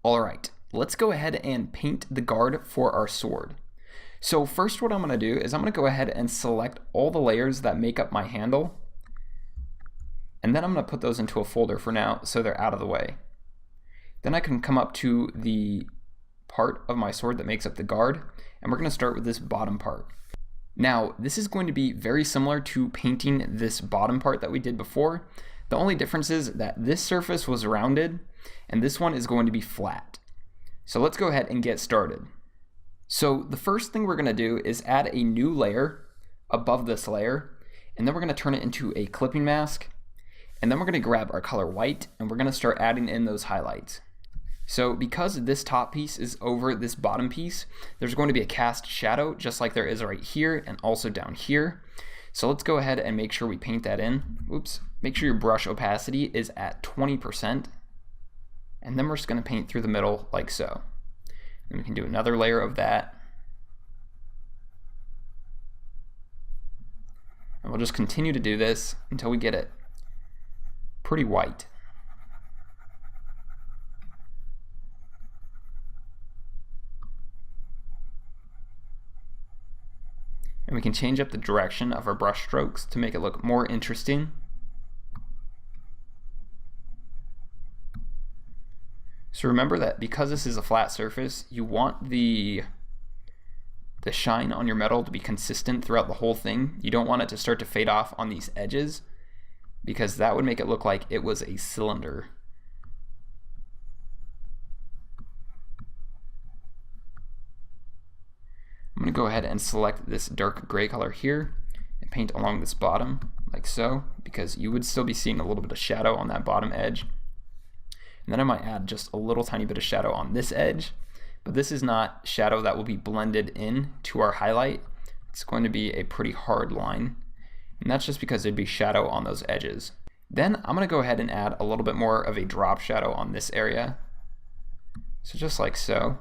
Alright, let's go ahead and paint the guard for our sword. So first what I'm going to do is I'm going to go ahead and select all the layers that make up my handle, and then I'm going to put those into a folder for now so they're out of the way. Then I can come up to the part of my sword that makes up the guard, and we're going to start with this bottom part. Now this is going to be very similar to painting this bottom part that we did before. The only difference is that this surface was rounded and this one is going to be flat. So let's go ahead and get started. So the first thing we're going to do is add a new layer above this layer, and then we're going to turn it into a clipping mask, and then we're going to grab our color white and we're going to start adding in those highlights. So because this top piece is over this bottom piece, there's going to be a cast shadow just like there is right here and also down here. So let's go ahead and make sure we paint that in. Oops. Make sure your brush opacity is at 20%. And then we're just going to paint through the middle like so. And we can do another layer of that. And we'll just continue to do this until we get it pretty white. And we can change up the direction of our brush strokes to make it look more interesting. So remember that because this is a flat surface, you want the shine on your metal to be consistent throughout the whole thing. You don't want it to start to fade off on these edges, because that would make it look like it was a cylinder. I'm going to go ahead and select this dark gray color here and paint along this bottom like so, because you would still be seeing a little bit of shadow on that bottom edge. And then I might add just a little tiny bit of shadow on this edge, but this is not shadow that will be blended in to our highlight. It's going to be a pretty hard line, and that's just because there'd be shadow on those edges. Then I'm going to go ahead and add a little bit more of a drop shadow on this area. So just like so.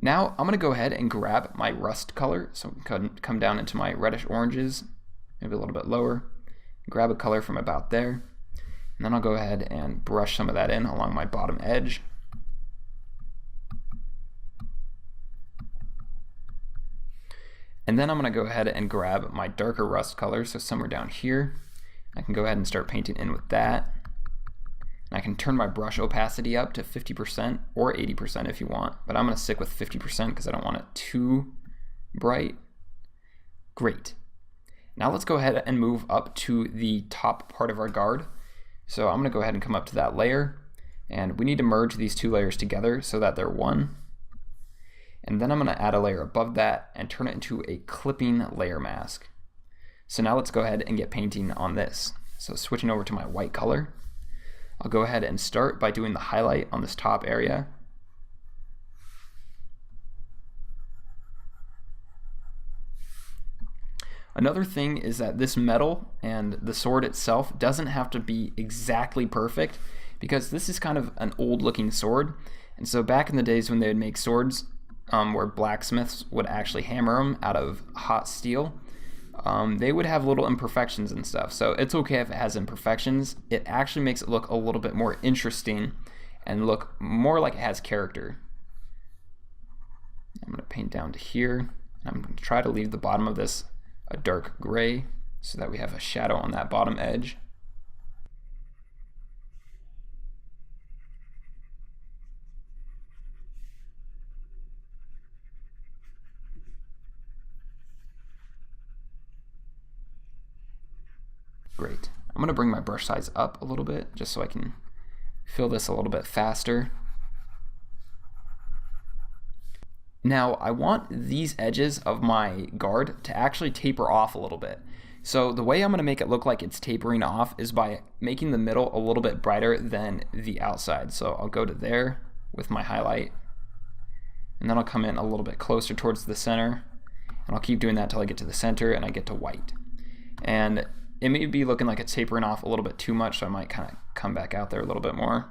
Now I'm going to go ahead and grab my rust color, so I can come down into my reddish oranges, maybe a little bit lower, grab a color from about there, and then I'll go ahead and brush some of that in along my bottom edge. And then I'm going to go ahead and grab my darker rust color, so somewhere down here. I can go ahead and start painting in with that. I can turn my brush opacity up to 50% or 80% if you want, but I'm going to stick with 50% because I don't want it too bright. Great. Now let's go ahead and move up to the top part of our guard. So I'm going to go ahead and come up to that layer, and we need to merge these two layers together so that they're one. And then I'm going to add a layer above that and turn it into a clipping layer mask. So now let's go ahead and get painting on this. So switching over to my white color, I'll go ahead and start by doing the highlight on this top area. Another thing is that this metal and the sword itself doesn't have to be exactly perfect, because this is kind of an old looking sword. And so back in the days when they would make swords where blacksmiths would actually hammer them out of hot steel, they would have little imperfections and stuff. So it's okay if it has imperfections. It actually makes it look a little bit more interesting and look more like it has character. I'm going to paint down to here, and I'm going to try to leave the bottom of this a dark gray so that we have a shadow on that bottom edge. Great. I'm going to bring my brush size up a little bit just so I can fill this a little bit faster. Now I want these edges of my guard to actually taper off a little bit. So the way I'm going to make it look like it's tapering off is by making the middle a little bit brighter than the outside. So I'll go to there with my highlight, and then I'll come in a little bit closer towards the center, and I'll keep doing that till I get to the center and I get to white. And it may be looking like it's tapering off a little bit too much, so I might kind of come back out there a little bit more.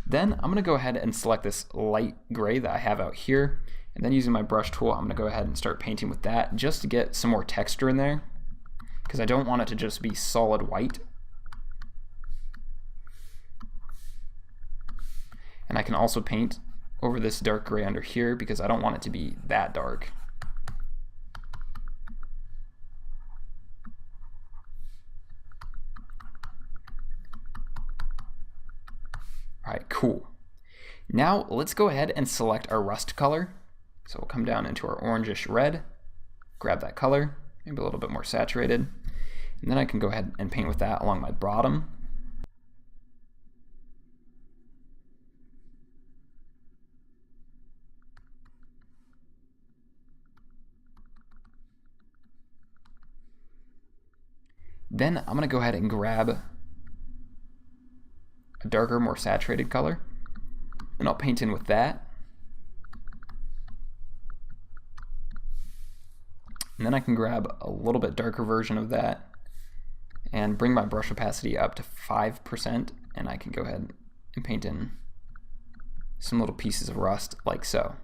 Then I'm going to go ahead and select this light gray that I have out here, and then using my brush tool I'm going to go ahead and start painting with that just to get some more texture in there, because I don't want it to just be solid white. And I can also paint over this dark gray under here because I don't want it to be that dark. All right, cool. Now let's go ahead and select our rust color. So we'll come down into our orangish red, grab that color, maybe a little bit more saturated, and then I can go ahead and paint with that along my bottom. Then I'm going to go ahead and grab a darker, more saturated color, and I'll paint in with that. And then I can grab a little bit darker version of that and bring my brush opacity up to 5%, and I can go ahead and paint in some little pieces of rust like so.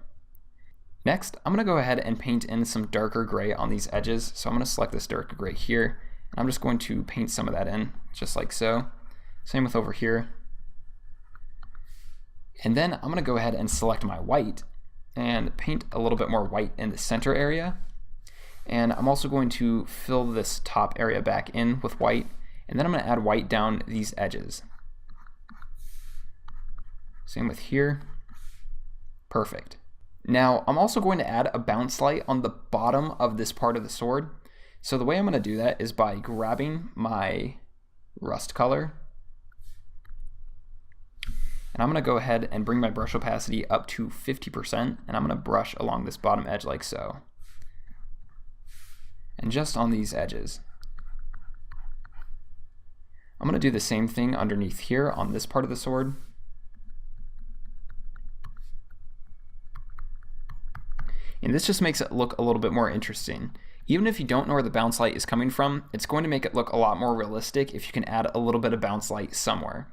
Next, I'm going to go ahead and paint in some darker gray on these edges. So I'm going to select this darker gray here, and I'm just going to paint some of that in, just like so. Same with over here. And then I'm going to go ahead and select my white and paint a little bit more white in the center area. And I'm also going to fill this top area back in with white, and then I'm going to add white down these edges. Same with here. Perfect. Now I'm also going to add a bounce light on the bottom of this part of the sword. So the way I'm going to do that is by grabbing my rust color, and I'm going to go ahead and bring my brush opacity up to 50%, and I'm going to brush along this bottom edge like so. And just on these edges. I'm going to do the same thing underneath here on this part of the sword. And this just makes it look a little bit more interesting. Even if you don't know where the bounce light is coming from, it's going to make it look a lot more realistic if you can add a little bit of bounce light somewhere.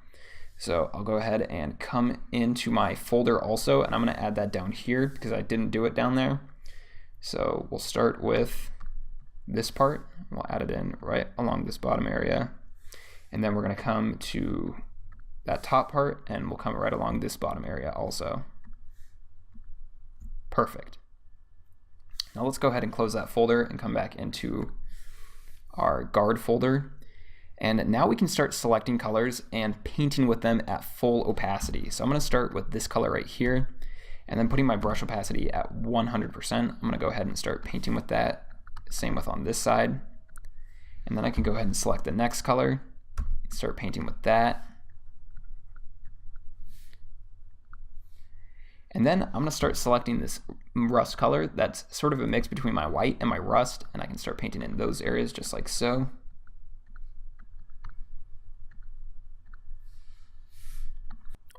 So I'll go ahead and come into my folder also, and I'm going to add that down here because I didn't do it down there. So we'll start with this part. We'll add it in right along this bottom area, and then we're going to come to that top part, and we'll come right along this bottom area also. Perfect. Now let's go ahead and close that folder and come back into our guard folder. And now we can start selecting colors and painting with them at full opacity. So I'm going to start with this color right here, and then putting my brush opacity at 100%. I'm going to go ahead and start painting with that. Same with on this side. And then I can go ahead and select the next color, start painting with that. And then I'm going to start selecting this rust color that's sort of a mix between my white and my rust, and I can start painting in those areas just like so.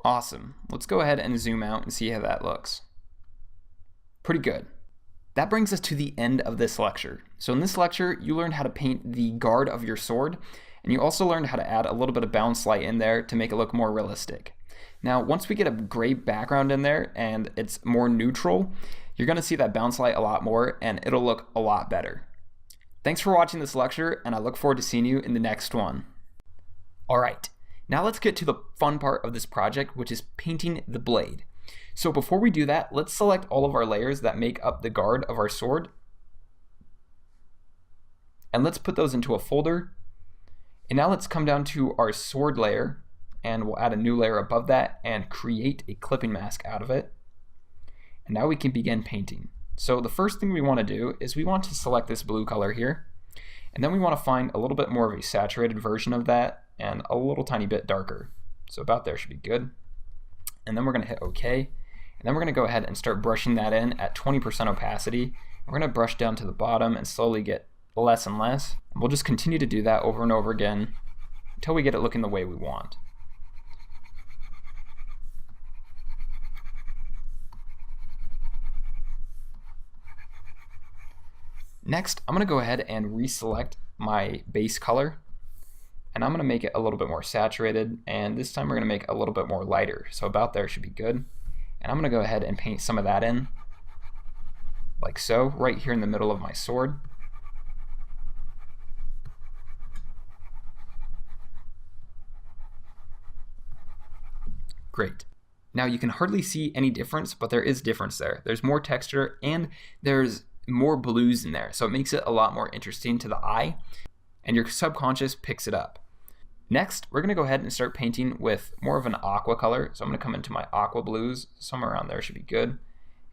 Awesome. Let's go ahead and zoom out and see how that looks. Pretty good. That brings us to the end of this lecture. So in this lecture, you learned how to paint the guard of your sword, and you also learned how to add a little bit of bounce light in there to make it look more realistic. Now, once we get a gray background in there and it's more neutral, you're going to see that bounce light a lot more, and it'll look a lot better. Thanks for watching this lecture, and I look forward to seeing you in the next one. All right, now let's get to the fun part of this project, which is painting the blade. So before we do that, let's select all of our layers that make up the guard of our sword, and let's put those into a folder. And now let's come down to our sword layer, and we'll add a new layer above that and create a clipping mask out of it. And now we can begin painting. So the first thing we want to do is we want to select this blue color here, and then we want to find a little bit more of a saturated version of that and a little tiny bit darker. So about there should be good. And then we're going to hit OK, and then we're going to go ahead and start brushing that in at 20% opacity. We're going to brush down to the bottom and slowly get less and less. And we'll just continue to do that over and over again until we get it looking the way we want. Next, I'm going to go ahead and reselect my base color, and I'm going to make it a little bit more saturated, and this time we're going to make it a little bit more lighter. So about there should be good. And I'm going to go ahead and paint some of that in, like so, right here in the middle of my sword. Great. Now you can hardly see any difference, but there is difference there. There's more texture and there's more blues in there, so it makes it a lot more interesting to the eye, and your subconscious picks it up. Next, we're gonna go ahead and start painting with more of an aqua color. So I'm gonna come into my aqua blues, somewhere around there should be good.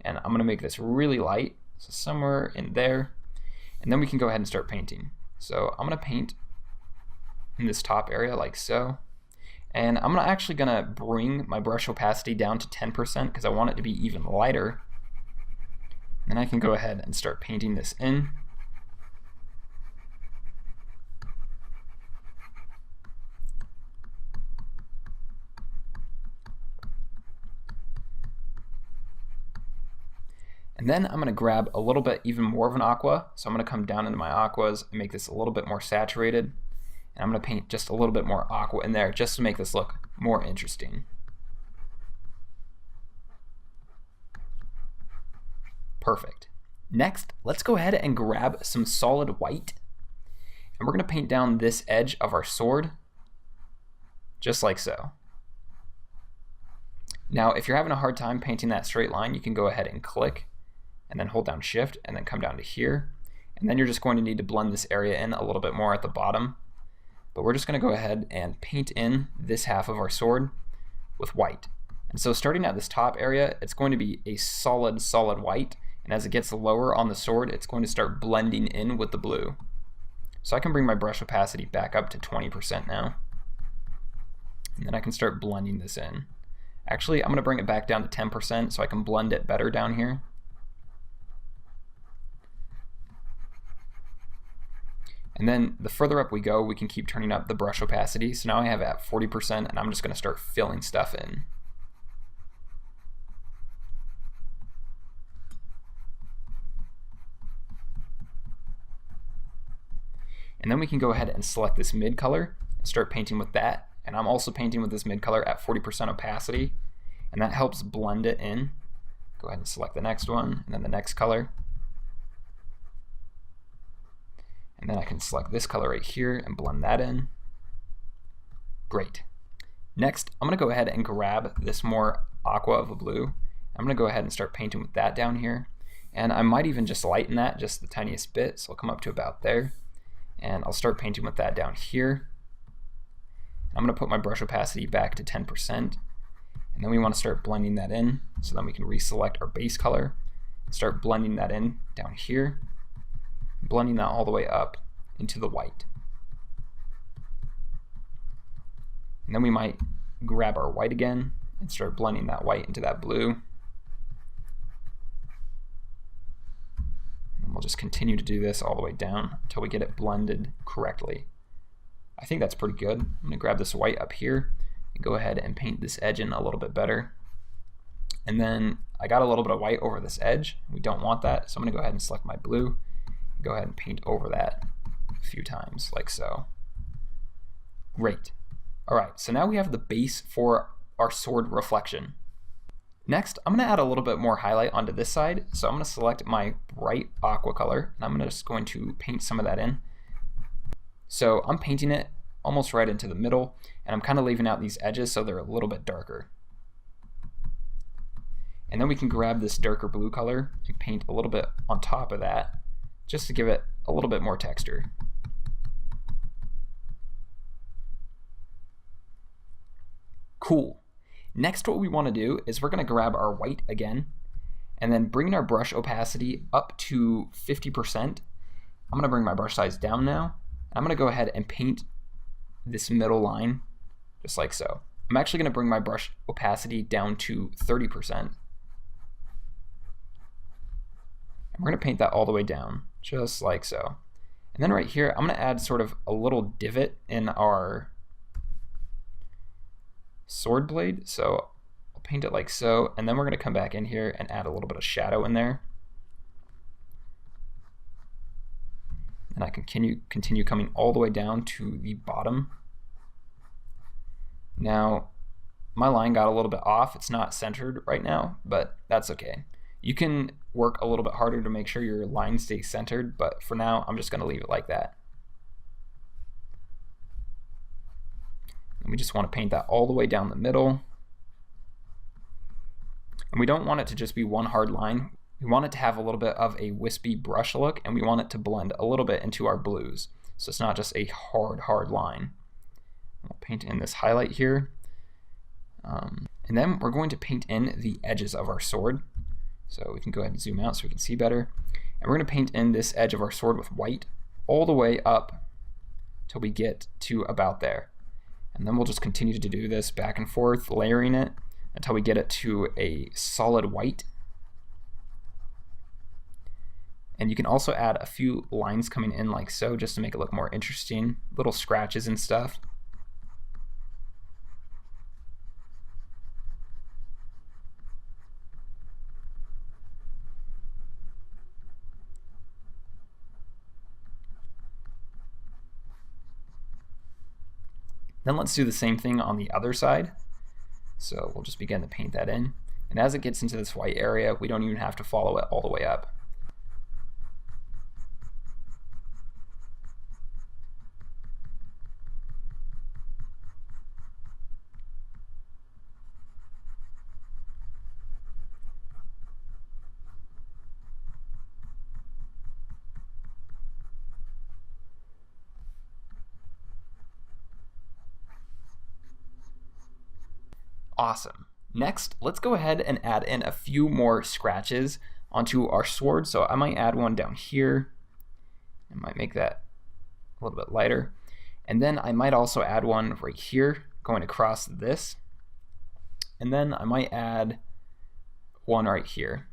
And I'm gonna make this really light, so somewhere in there. And then we can go ahead and start painting. So I'm gonna paint in this top area like so. And I'm actually gonna bring my brush opacity down to 10% because I want it to be even lighter. And then I can go ahead and start painting this in. And then I'm gonna grab a little bit even more of an aqua. So I'm gonna come down into my aquas and make this a little bit more saturated. And I'm gonna paint just a little bit more aqua in there just to make this look more interesting. Perfect. Next, let's go ahead and grab some solid white. And we're gonna paint down this edge of our sword, just like so. Now, if you're having a hard time painting that straight line, you can go ahead and click and then hold down Shift and then come down to here. And then you're just going to need to blend this area in a little bit more at the bottom. But we're just gonna go ahead and paint in this half of our sword with white. And so starting at this top area, it's going to be a solid white. And as it gets lower on the sword, it's going to start blending in with the blue. So I can bring my brush opacity back up to 20% now. And then I can start blending this in. Actually, I'm gonna bring it back down to 10% so I can blend it better down here. And then the further up we go, we can keep turning up the brush opacity. So now I have it at 40% and I'm just gonna start filling stuff in. And then we can go ahead and select this mid color and start painting with that. And I'm also painting with this mid color at 40% opacity, and that helps blend it in. Go ahead and select the next one and then the next color. And then I can select this color right here and blend that in. Great. Next, I'm gonna go ahead and grab this more aqua of a blue. I'm gonna go ahead and start painting with that down here. And I might even just lighten that just the tiniest bit. So I'll come up to about there. And I'll start painting with that down here. I'm gonna put my brush opacity back to 10%. And then we wanna start blending that in. So then we can reselect our base color and start blending that in down here. Blending that all the way up into the white. And then we might grab our white again and start blending that white into that blue. And we'll just continue to do this all the way down until we get it blended correctly. I think that's pretty good. I'm gonna grab this white up here and go ahead and paint this edge in a little bit better. And then I got a little bit of white over this edge. We don't want that, so I'm gonna go ahead and select my blue. Go ahead and paint over that a few times, like so. Great. All right, so now we have the base for our sword reflection. Next, I'm gonna add a little bit more highlight onto this side. So I'm gonna select my bright aqua color, and I'm just going to paint some of that in. So I'm painting it almost right into the middle, and I'm kind of leaving out these edges so they're a little bit darker. And then we can grab this darker blue color and paint a little bit on top of that, just to give it a little bit more texture. Cool. Next, what we want to do is we're going to grab our white again and then bring our brush opacity up to 50%. I'm going to bring my brush size down now. I'm going to go ahead and paint this middle line just like so. I'm actually going to bring my brush opacity down to 30%. And we're going to paint that all the way down, just like so. And then right here, I'm going to add sort of a little divot in our sword blade. So I'll paint it like so, and then we're going to come back in here and add a little bit of shadow in there. And I can continue coming all the way down to the bottom. Now, my line got a little bit off. It's not centered right now, but that's okay. You can work a little bit harder to make sure your line stays centered, but for now, I'm just going to leave it like that. And we just want to paint that all the way down the middle. And we don't want it to just be one hard line. We want it to have a little bit of a wispy brush look, and we want it to blend a little bit into our blues. So it's not just a hard line. We'll paint in this highlight here. And then we're going to paint in the edges of our sword. So we can go ahead and zoom out so we can see better. And we're going to paint in this edge of our sword with white all the way up till we get to about there. And then we'll just continue to do this back and forth, layering it until we get it to a solid white. And you can also add a few lines coming in like so, just to make it look more interesting, little scratches and stuff. Then let's do the same thing on the other side. So we'll just begin to paint that in. And as it gets into this white area, we don't even have to follow it all the way up. Awesome. Next, let's go ahead and add in a few more scratches onto our sword. So I might add one down here. I might make that a little bit lighter. And then I might also add one right here going across this. And then I might add one right here.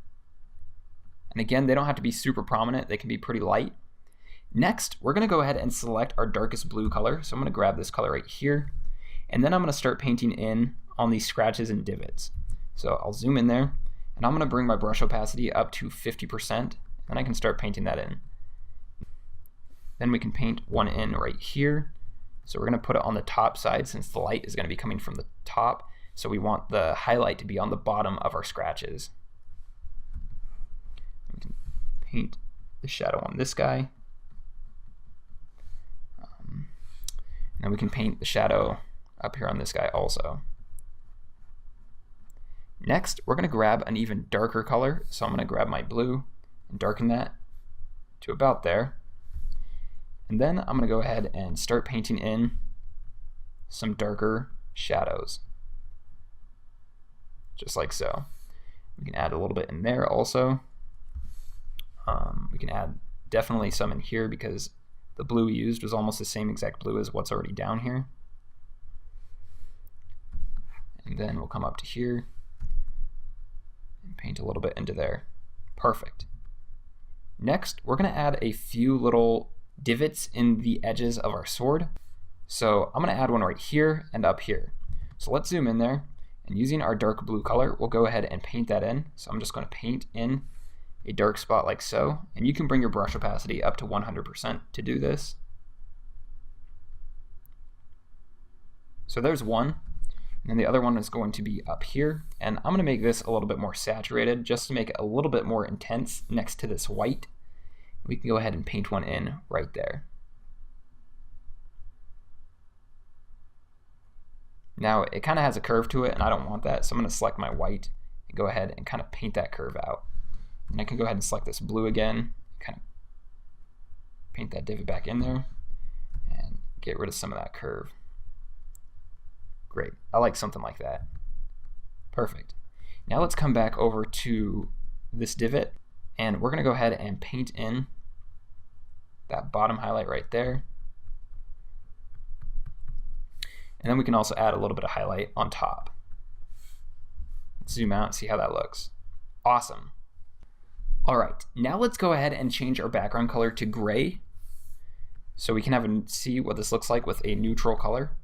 And again, they don't have to be super prominent. They can be pretty light. Next, we're going to go ahead and select our darkest blue color. So I'm going to grab this color right here. And then I'm going to start painting in on these scratches and divots. So I'll zoom in there, and I'm going to bring my brush opacity up to 50%, and I can start painting that in. Then we can paint one in right here. So we're going to put it on the top side since the light is going to be coming from the top. So we want the highlight to be on the bottom of our scratches. We can paint the shadow on this guy. And then we can paint the shadow up here on this guy also. Next, we're going to grab an even darker color. So I'm going to grab my blue and darken that to about there. And then I'm going to go ahead and start painting in some darker shadows. Just like so. We can add a little bit in there also. We can add definitely some in here because the blue we used was almost the same exact blue as what's already down here. And then we'll come up to here and paint a little bit into there. Perfect. Next, we're going to add a few little divots in the edges of our sword. So I'm going to add one right here and up here. So let's zoom in there, and using our dark blue color, we'll go ahead and paint that in. So I'm just going to paint in a dark spot like so, and you can bring your brush opacity up to 100% to do this. So there's one. And then the other one is going to be up here. And I'm going to make this a little bit more saturated just to make it a little bit more intense next to this white. We can go ahead and paint one in right there. Now it kind of has a curve to it and I don't want that, so I'm going to select my white and go ahead and kind of paint that curve out. And I can go ahead and select this blue again, kind of paint that divot back in there and get rid of some of that curve. Great, I like something like that. Perfect. Now let's come back over to this divot, and we're going to go ahead and paint in that bottom highlight right there. And then we can also add a little bit of highlight on top. Let's zoom out and see how that looks. Awesome. All right, now let's go ahead and change our background color to gray so we can see what this looks like with a neutral color.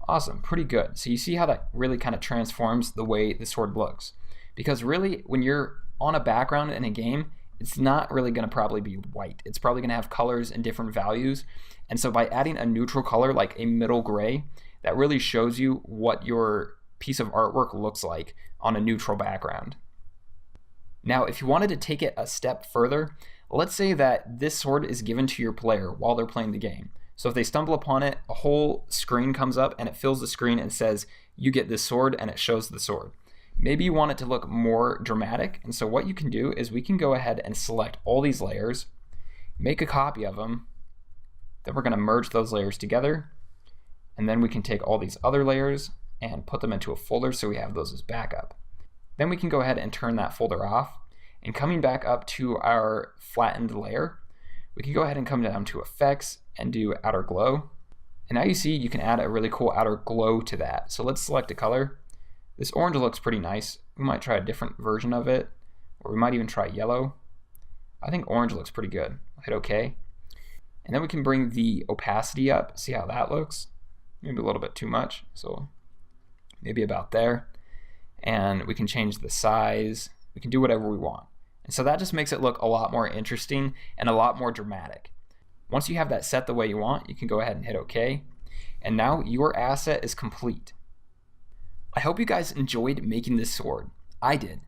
Awesome, pretty good. So you see how that really kind of transforms the way the sword looks. Because really, when you're on a background in a game, it's not really going to probably be white. It's probably going to have colors and different values. And so by adding a neutral color like a middle gray, that really shows you what your piece of artwork looks like on a neutral background. Now, if you wanted to take it a step further, let's say that this sword is given to your player while they're playing the game. So if they stumble upon it, a whole screen comes up and it fills the screen and says, you get this sword, and it shows the sword. Maybe you want it to look more dramatic, and so what you can do is we can go ahead and select all these layers, make a copy of them, then we're going to merge those layers together, and then we can take all these other layers and put them into a folder so we have those as backup. Then we can go ahead and turn that folder off, and coming back up to our flattened layer, we can go ahead and come down to Effects and do Outer Glow. And now you see you can add a really cool outer glow to that. So let's select a color. This orange looks pretty nice. We might try a different version of it, or we might even try yellow. I think orange looks pretty good. I'll hit OK. And then we can bring the opacity up, see how that looks. Maybe a little bit too much, so maybe about there. And we can change the size. We can do whatever we want. And so that just makes it look a lot more interesting and a lot more dramatic. Once you have that set the way you want, you can go ahead and hit OK. And now your asset is complete. I hope you guys enjoyed making this sword. I did.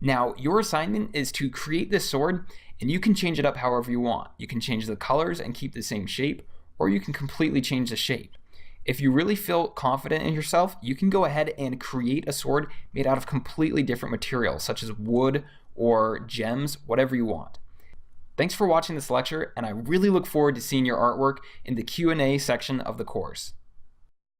Now your assignment is to create this sword, and you can change it up however you want. You can change the colors and keep the same shape, or you can completely change the shape. If you really feel confident in yourself, you can go ahead and create a sword made out of completely different materials, such as wood or gems, whatever you want. Thanks for watching this lecture, and I really look forward to seeing your artwork in the Q&A section of the course.